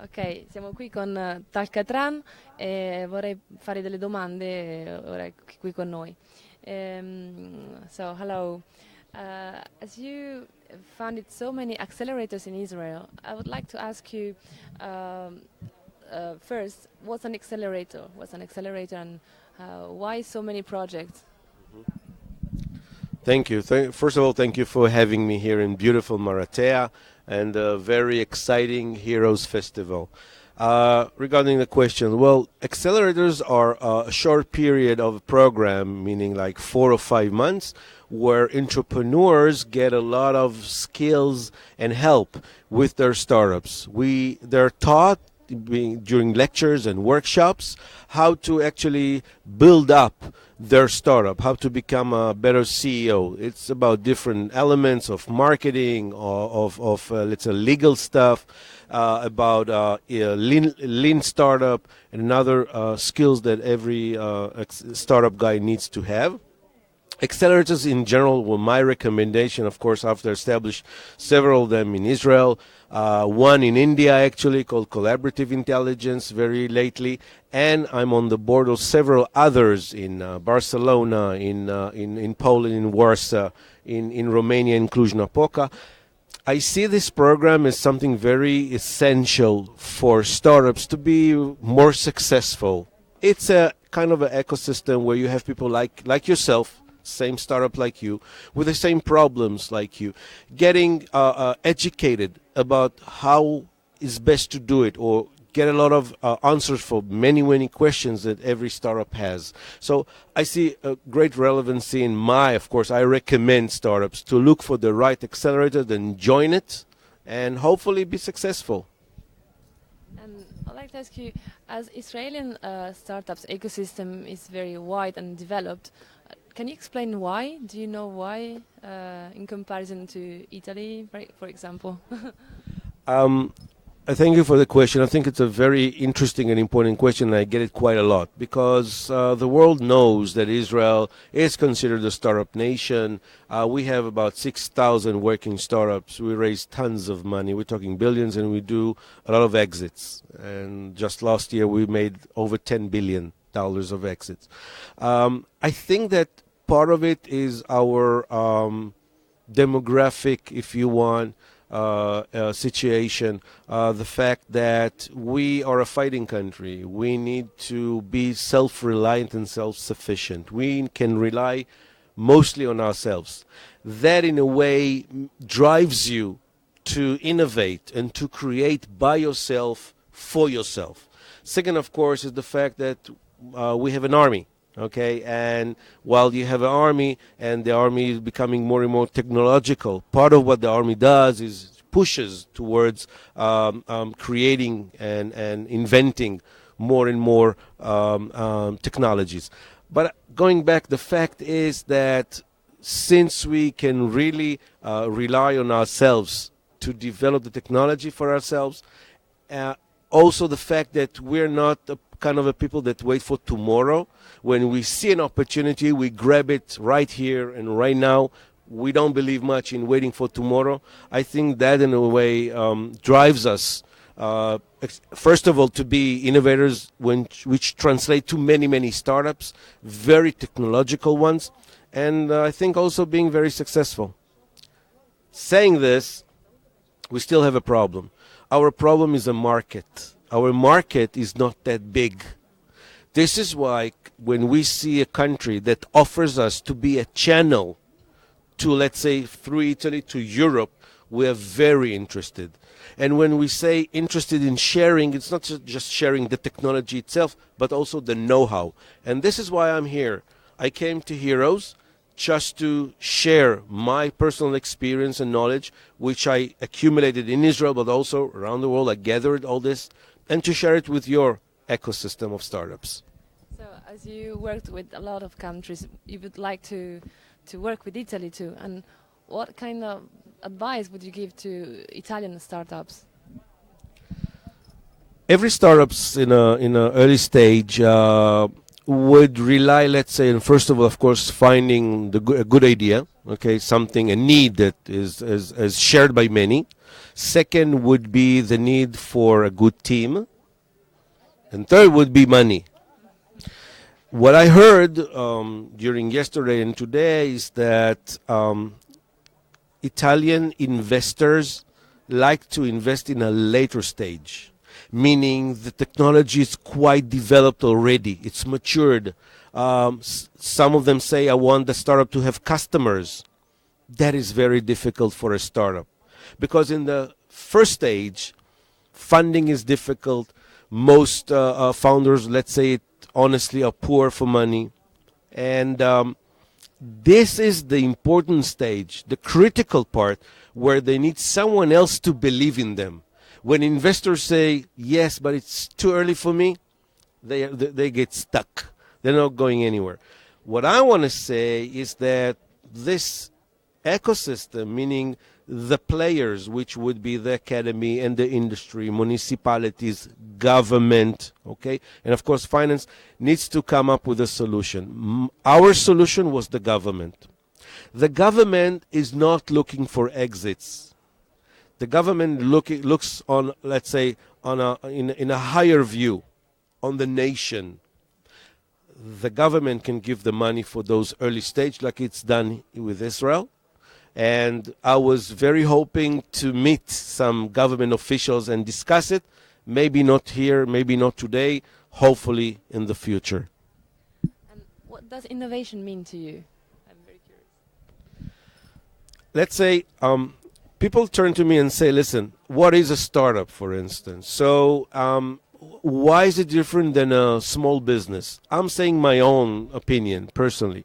Ok, siamo qui con Talcatran e vorrei fare delle domande ora qui con noi. So, hello. As you founded so many accelerators in Israel, I would like to ask you first, what's an accelerator? What's an accelerator and why so many projects? Thank you. First of all, thank you for having me here in beautiful Maratea and a very exciting Heroes Festival. Regarding the question, well, accelerators are a short period of a program, meaning like 4 or 5 months, where entrepreneurs get a lot of skills and help with their startups. They're taught during lectures and workshops how to actually build up their startup, how to become a better CEO. It's about different elements of marketing, of let's say legal stuff, about lean startup, and other skills that every startup guy needs to have. Accelerators in general were my recommendation, of course, after established several of them in Israel, one in India actually called Collaborative Intelligence very lately, and I'm on the board of several others in Barcelona, in Poland, in Warsaw, in Romania, in Cluj-Napoca. I see this program as something very essential for startups to be more successful. It's a kind of an ecosystem where you have people like yourself, same startup like you, with the same problems like you, getting educated about how is best to do it, or get a lot of answers for many questions that every startup has. So I see a great relevancy in of course, I recommend startups to look for the right accelerator, then join it, and hopefully be successful. And I'd like to ask you, as Israeli startups ecosystem is very wide and developed, can you explain why? Do you know why in comparison to Italy, for example? I thank you for the question. I think it's a very interesting and important question, and I get it quite a lot because the world knows that Israel is considered a startup nation. We have about 6,000 working startups. We raise tons of money. We're talking billions, and we do a lot of exits. And just last year, we made over $10 billion of exits. I think that part of it is our demographic, if you want, situation, the fact that we are a fighting country. We need to be self-reliant and self-sufficient. We can rely mostly on ourselves. That, in a way, drives you to innovate and to create by yourself, for yourself. Second, of course, is the fact that we have an army. Okay, and while you have an army and the army is becoming more and more technological, part of what the army does is pushes towards creating and inventing more and more technologies. But going back, the fact is that since we can really rely on ourselves to develop the technology for ourselves, also the fact that we're not a kind of a people that wait for tomorrow. When we see an opportunity, we grab it right here and right now. We don't believe much in waiting for tomorrow. I think that in a way drives us, first of all, to be innovators, which translate to many startups, very technological ones, and I think also being very successful. Saying this, we still have a problem. Our problem is a market. Our market is not that big. This is why when we see a country that offers us to be a channel to, let's say, through Italy to Europe, we are very interested. And when we say interested in sharing, it's not just sharing the technology itself, but also the know-how. And this is why I'm here. I came to Heroes just to share my personal experience and knowledge, which I accumulated in Israel, but also around the world. I gathered all this, and to share it with your ecosystem of startups. So, as you worked with a lot of countries, you would like to work with Italy too. And what kind of advice would you give to Italian startups? Every startups in a early stage would rely, let's say, and first of all, of course, finding a good idea, okay, something, a need that is shared by many. Second would be the need for a good team. And third would be money. What I heard during yesterday and today is that Italian investors like to invest in a later stage, meaning the technology is quite developed already, it's matured. Some of them say, I want the startup to have customers. That is very difficult for a startup because in the first stage, funding is difficult. Most founders, let's say it honestly, are poor for money. And this is the important stage, the critical part, where they need someone else to believe in them. When investors say, yes, but it's too early for me, they get stuck. They're not going anywhere. What I want to say is that this ecosystem, meaning the players, which would be the academy and the industry, municipalities, government, okay, and of course finance, needs to come up with a solution. Our solution was the government. The government is not looking for exits. The government looks on, let's say, in a higher view, on the nation. The government can give the money for those early stage, like it's done with Israel. And I was very hoping to meet some government officials and discuss it. Maybe not here, maybe not today, hopefully in the future. And what does innovation mean to you? I'm very curious. Let's say people turn to me and say, listen, what is a startup, for instance? So why is it different than a small business? I'm saying my own opinion, personally.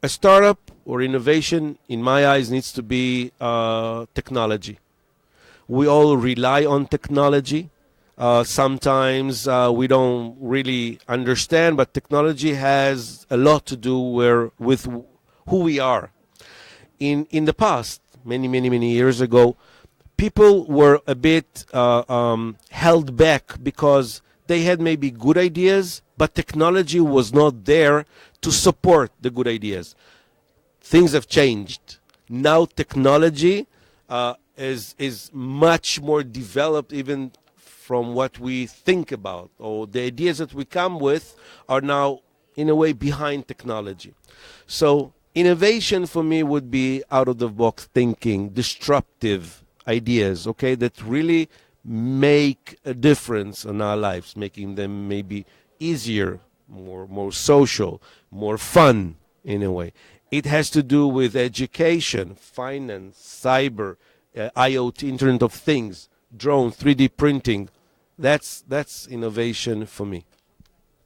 A startup or innovation, in my eyes, needs to be technology. We all rely on technology. Sometimes we don't really understand, but technology has a lot to do with who we are. In the past, many years ago, people were a bit held back because they had maybe good ideas, but technology was not there to support the good ideas. Things have changed. Now technology is much more developed even from what we think about, or the ideas that we come with are now in a way behind technology. So innovation for me would be out of the box thinking, disruptive ideas, okay, that really make a difference in our lives, making them maybe easier, more social, more fun in a way. It has to do with education, finance, cyber, IoT, Internet of Things, drone, 3D printing. That's innovation for me.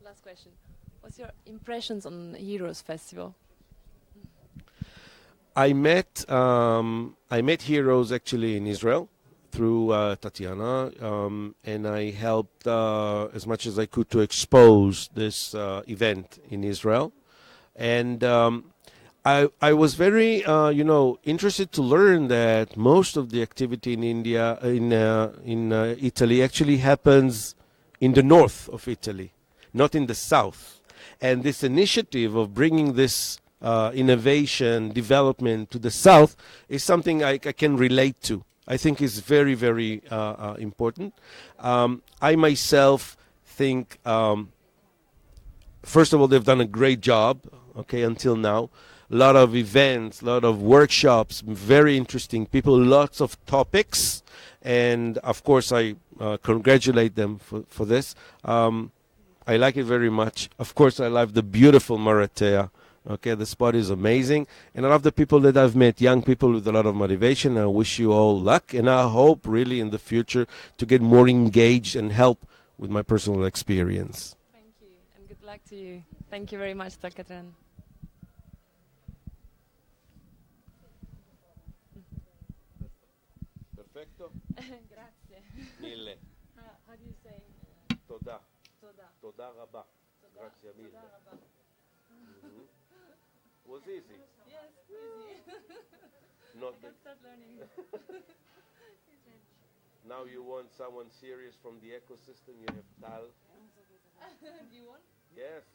Last question. What's your impressions on Heroes Festival? I met Heroes actually in Israel through Tatiana, and I helped as much as I could to expose this event in Israel. And I was very, interested to learn that most of the activity in India, in Italy, actually happens in the north of Italy, not in the south. And this initiative of bringing this innovation, development to the south is something I can relate to. I think is very, very important. I myself think, first of all, they've done a great job, okay, until now. A lot of events, a lot of workshops, very interesting people, lots of topics. And of course, I congratulate them for this. I like it very much. Of course, I love the beautiful Maratea. Okay, the spot is amazing. And I love the people that I've met, young people with a lot of motivation. I wish you all luck. And I hope really in the future to get more engaged and help with my personal experience. Thank you, and good luck to you. Thank you very much, Takatran. Perfetto. Grazie. Mille. How do you say? Toda. Toda. Toda rabba. Grazie mille. Toda rabba. Was easy. Yes, easy. Not I can start learning. now you want someone serious from the ecosystem. You have Tal. Do you want? Yes.